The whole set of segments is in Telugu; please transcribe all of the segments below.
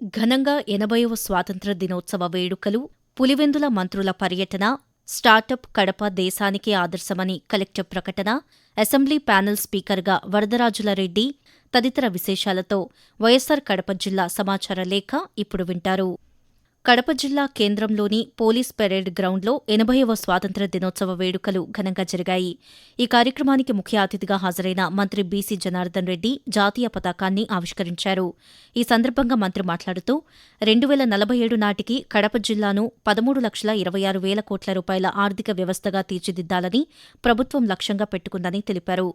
ఘనంగా 80వ స్వాతంత్ర్య దినోత్సవ వేడుకలు, పులివెందుల మంత్రుల పర్యటన, స్టార్టప్ కడప దేశానికే ఆదర్శమని కలెక్టర్ ప్రకటన, అసెంబ్లీ ప్యానెల్ స్పీకర్గా వరదరాజులరెడ్డి తదితర విశేషాలతో వైఎస్సార్ కడప జిల్లా సమాచార లేఖ ఇప్పుడు వింటారు. కడప జిల్లా కేంద్రంలోని పోలీస్ పెరేడ్ గ్రౌండ్లో 80వ స్వాతంత్ర్య దినోత్సవ వేడుకలు ఘనంగా జరిగాయి. ఈ కార్యక్రమానికి ముఖ్య అతిథిగా హాజరైన మంత్రి బీసీ జనార్దన్ రెడ్డి జాతీయ పతాకాన్ని ఆవిష్కరించారు. ఈ సందర్భంగా మంత్రి మాట్లాడుతూ 2047 నాటికి కడప జిల్లాను 13,26,000 కోట్ల రూపాయల ఆర్థిక వ్యవస్థగా తీర్చిదిద్దాలని ప్రభుత్వం లక్ష్యంగా పెట్టుకుందని తెలిపారు.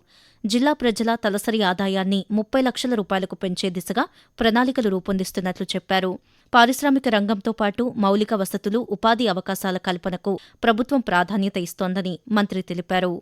జిల్లా ప్రజల తలసరి ఆదాయాన్ని 30 లక్షల రూపాయలకు పెంచే దిశగా ప్రణాళికలు రూపొందిస్తున్నట్లు చెప్పారు. పారిశ్రామిక రంగంతో పాటు మౌలిక వసతులు, ఉపాధి అవకాశాల కల్పనకు ప్రభుత్వం ప్రాధాన్యత ఇస్తోందని మంత్రి తెలిపారు.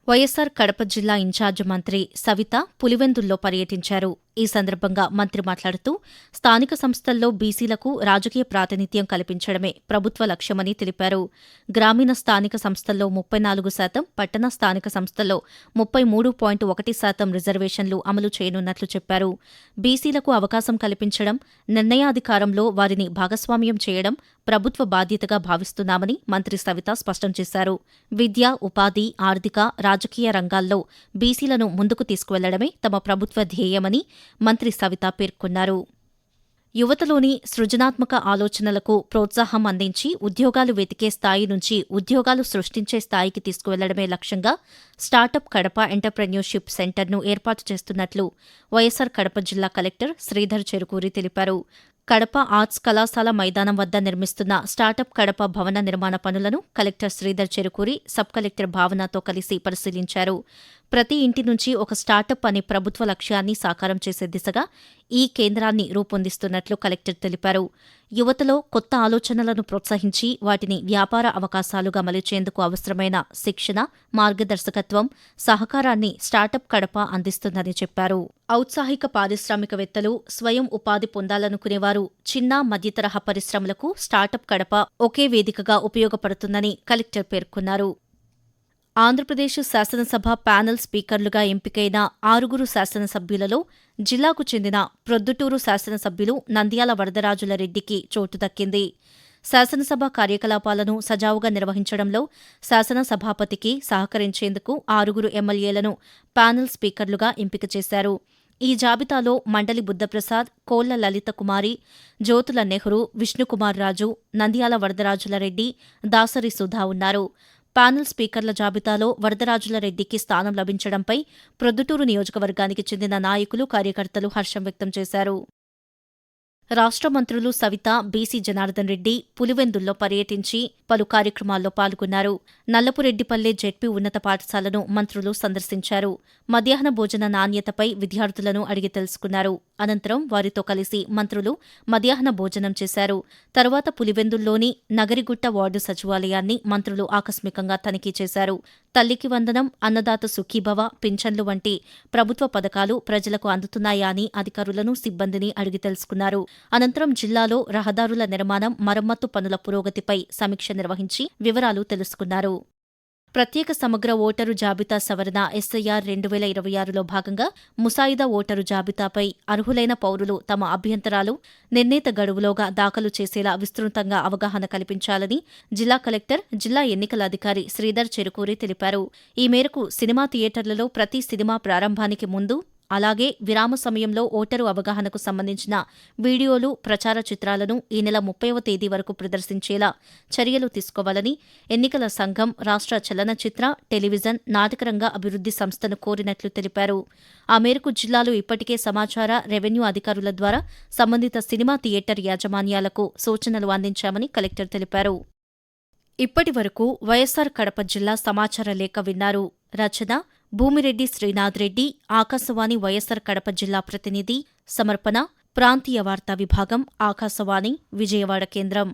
వైఎస్సార్ కడప జిల్లా ఇన్ఛార్జ్ మంత్రి సవిత పులివెందుల్లో పర్యటించారు. ఈ సందర్భంగా మంత్రి మాట్లాడుతూ స్థానిక సంస్థల్లో బీసీలకు రాజకీయ ప్రాతినిధ్యం కల్పించడమే ప్రభుత్వ లక్ష్యమని తెలిపారు. గ్రామీణ స్థానిక సంస్థల్లో 34%, పట్టణ స్థానిక సంస్థల్లో 33.1% రిజర్వేషన్లు అమలు చేయనున్నట్లు చెప్పారు. బీసీలకు అవకాశం కల్పించడం, నిర్ణయాధికారంలో వారిని భాగస్వామ్యం చేయడం ప్రభుత్వ బాధ్యతగా భావిస్తున్నామని మంత్రి సవిత స్పష్టం చేశారు. విద్య, ఉపాధి, ఆర్థిక, రాజకీయ రంగాల్లో బీసీలను ముందుకు తీసుకువెళ్లడమే తమ ప్రభుత్వ ధ్యేయమని మంత్రి సవిత పేర్కొన్నారు. యువతలోని సృజనాత్మక ఆలోచనలకు ప్రోత్సాహం అందించి ఉద్యోగాలు వెతికే స్థాయి నుంచి ఉద్యోగాలు సృష్టించే స్థాయికి తీసుకువెళ్లడమే లక్ష్యంగా స్టార్టప్ కడప ఎంటర్‌ప్రెన్యూర్‌షిప్ సెంటర్ను ఏర్పాటు చేస్తున్నట్లు వైఎస్సార్ కడప జిల్లా కలెక్టర్ శ్రీధర్ చెరుకూరి తెలిపారు. కడప ఆర్ట్స్ కళాశాల మైదానం వద్ద నిర్మిస్తున్న స్టార్టప్ కడప భవన నిర్మాణ పనులను collector Sridhar Cherukuri sub collector భావనతో కలిసి పరిశీలించారు. ప్రతి ఇంటి నుంచి ఒక స్టార్టప్ అనే ప్రభుత్వ లక్ష్యాన్ని సాకారం చేసే దిశగా ఈ కేంద్రాన్ని రూపొందిస్తున్నట్లు కలెక్టర్ తెలిపారు. యువతలో కొత్త ఆలోచనలను ప్రోత్సహించి వాటిని వ్యాపార అవకాశాలుగా మలిచేందుకు అవసరమైన శిక్షణ, మార్గదర్శకత్వం, సహకారాన్ని స్టార్టప్ కడప అందిస్తుందని చెప్పారు. ఔత్సాహిక పారిశ్రామికవేత్తలు, స్వయం ఉపాధి పొందాలనుకునేవారు, చిన్న మధ్యతరహా పరిశ్రమలకు స్టార్టప్ కడప ఒకే వేదికగా ఉపయోగపడుతుందని కలెక్టర్ పేర్కొన్నారు. ఆంధ్రప్రదేశ్ శాసనసభ ప్యానెల్ స్పీకర్లుగా ఎంపికైన 6 శాసనసభ్యులలో జిల్లాకు చెందిన ప్రొద్దుటూరు శాసనసభ్యులు నంద్యాల వరదరాజులరెడ్డికి చోటు దక్కింది. శాసనసభ కార్యకలాపాలను సజావుగా నిర్వహించడంలో శాసనసభాపతికి సహకరించేందుకు 6 ఎమ్మెల్యేలను ప్యానెల్ స్పీకర్లుగా ఎంపిక చేశారు. ఈ జాబితాలో మండలి బుద్ధప్రసాద్, కోళ్ల లలితకుమారి, జ్యోతుల నెహ్రూ, విష్ణుకుమార్ రాజు, నంద్యాల వరదరాజులరెడ్డి, దాసరి సుధా ఉన్నారు. ప్యానెల్ స్పీకర్ల జాబితాలో వరదరాజులరెడ్డికి స్థానం లభించడంపై ప్రొద్దుటూరు నియోజకవర్గానికి చెందిన నాయకులు, కార్యకర్తలు హర్షం వ్యక్తం చేశారు. రాష్ట్ర మంత్రులు సవిత, బీసీ జనార్దన్ రెడ్డి పులివెందుల్లో పర్యటించి పలు కార్యక్రమాల్లో పాల్గొన్నారు. నల్లపురెడ్డిపల్లె జెడ్పీ ఉన్నత పాఠశాలను మంత్రులు సందర్శించారు. మధ్యాహ్న భోజన నాణ్యతపై విద్యార్థులను అడిగి తెలుసుకున్నారు. అనంతరం వారితో కలిసి మంత్రులు మధ్యాహ్న భోజనం చేశారు. తరువాత పులివెందుల్లోని నగరిగుట్ట వార్డు సచివాలయాన్ని మంత్రులు ఆకస్మికంగా తనిఖీ చేశారు. తల్లికి వందనం, అన్నదాత సుఖీభవ, పింఛన్లు వంటి ప్రభుత్వ పథకాలు ప్రజలకు అందుతున్నాయా అని అధికారులను, సిబ్బందిని అడిగి తెలుసుకున్నారు. అనంతరం జిల్లాలో రహదారుల నిర్మాణం, మరమ్మత్తు పనుల పురోగతిపై సమీక్ష నిర్వహించి వివరాలు తెలుసుకున్నారు. ప్రత్యేక సమగ్ర ఓటరు జాబితా సవరణ ఎస్ఐఆర్ 2026లో భాగంగా ముసాయిదా ఓటరు జాబితాపై అర్హులైన పౌరులు తమ అభ్యంతరాలు నిర్ణీత గడువులోగా దాఖలు చేసేలా విస్తృతంగా అవగాహన కల్పించాలని జిల్లా కలెక్టర్, జిల్లా ఎన్నికల అధికారి శ్రీధర్ చెరుకూరి తెలిపారు. ఈ మేరకు సినిమా థియేటర్లలో ప్రతి సినిమా ప్రారంభానికి ముందు, అలాగే విరామ సమయంలో ఓటరు అవగాహనకు సంబంధించిన వీడియోలు, ప్రచార చిత్రాలను ఈ నెల 30వ తేదీ వరకు ప్రదర్శించేలా చర్యలు తీసుకోవాలని ఎన్నికల సంఘం రాష్ట్ర చలనచిత్ర, టెలివిజన్, నాటకరంగ అభివృద్ధి సంస్థను కోరినట్లు తెలిపారు. ఆ మేరకు జిల్లాలో ఇప్పటికే సమాచార, రెవెన్యూ అధికారుల ద్వారా సంబంధిత సినిమా థియేటర్ యాజమాన్యాలకు సూచనలు అందించామని కలెక్టర్ తెలిపారు. ఇప్పటి వరకు వైఎస్సార్ కడప జిల్లా సమాచార లేఖ విన్నారు. రచన భూమిరెడ్డి శ్రీనాథ్ రెడ్డి. ఆకాశవాణి వైఎస్సార్ కడప జిల్లా ప్రతినిధి. సమర్పణ ప్రాంతీయ వార్తా విభాగం, ఆకాశవాణి విజయవాడ కేంద్రం.